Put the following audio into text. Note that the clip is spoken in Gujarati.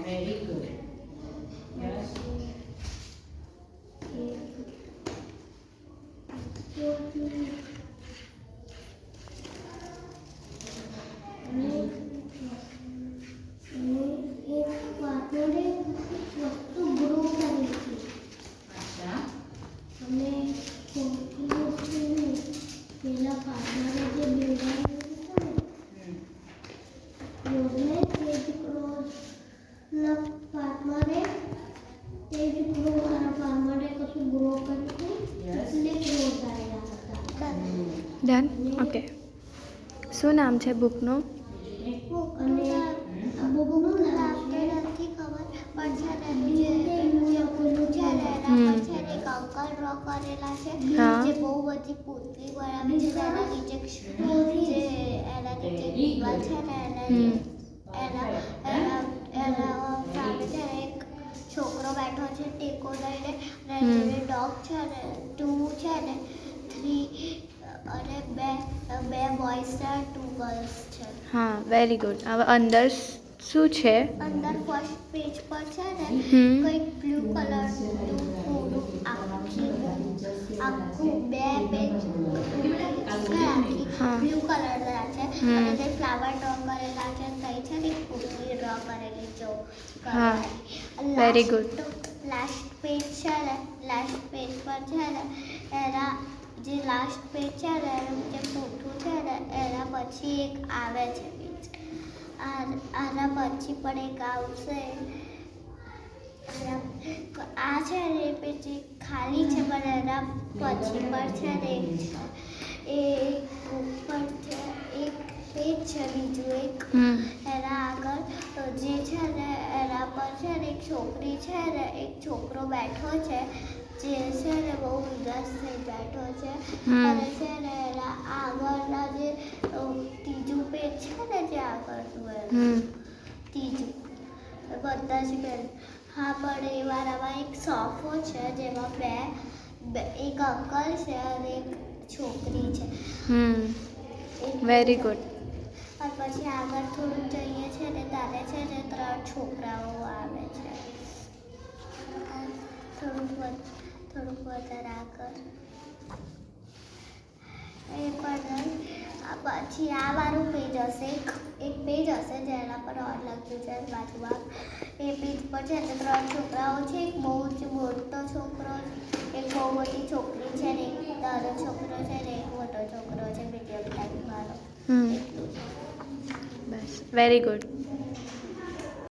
Very good. Yes. Done. Okay, શું નામ છે બુકનું? છોકરો બેઠો છે ટેકો લઈને, ડોગ છે ને 2 છે ને 3 અને બે બોયઝ છે 2 ગર્લ્સ છે. હા, વેરી ગુડ. હવે અંદર શું છે? અંદર ફર્સ્ટ પેજ પર છે ને કંઈક બ્લુ કલરનું પૂરું આખું 2 પેજ બ્લુ કલર છે અને તે ફ્લાવર ડ્રો કરેલા છે. કઈ છે ને પૂરી ડ્રો કરેલી જો. હા, વેરી ગુડ. લાસ્ટ પેજ છે ને, લાસ્ટ પેજ પર છે ને એના જે લાસ્ટ પેજ છે ને એનું જે પૂઠું છે ને એના પછી એક આવે છે પેજ. આના પછી પણ એક આવશે. આ છે ને એ પેજ ખાલી છે પણ એના પછી પણ છે ને એ ઉપર છે એક પેજ છે બીજું એક એના આગળ જે છે ને એના પર છે ને એક છોકરી છે ને એક છોકરો બેઠો છે જે છે ને બહુ ઉદાસ થઈ બેઠો છે અને છે ને એના આગળના જે ત્રીજું પેજ છે ને જે આગળનું ત્રીજું બધા જ પેજ. હા, પણ એ વાળામાં એક સોફો છે જેમાં એક અંકલ છે અને એક છોકરી છે. Very good. અને પછી આગળ થોડું જઈએ છે ને ત્યારે છે ને 3 છોકરાઓ આવે છે. થોડુંક વધારે આગળ એ પણ પછી આ વાળું પેજ હશે. એક પેજ હશે જેના પર ઓર લખ્યું છે બાજુમાં. એ પેજ પર છે ને 3 છોકરાઓ છે. એક બહુ જ મોટો છોકરો, એક બહુ મોટી છોકરી છે ને એક નાનો છોકરો છે ને એક મોટો છોકરો છે મીડિયમ ટાઈપ વાળો. બસ, વેરી ગુડ.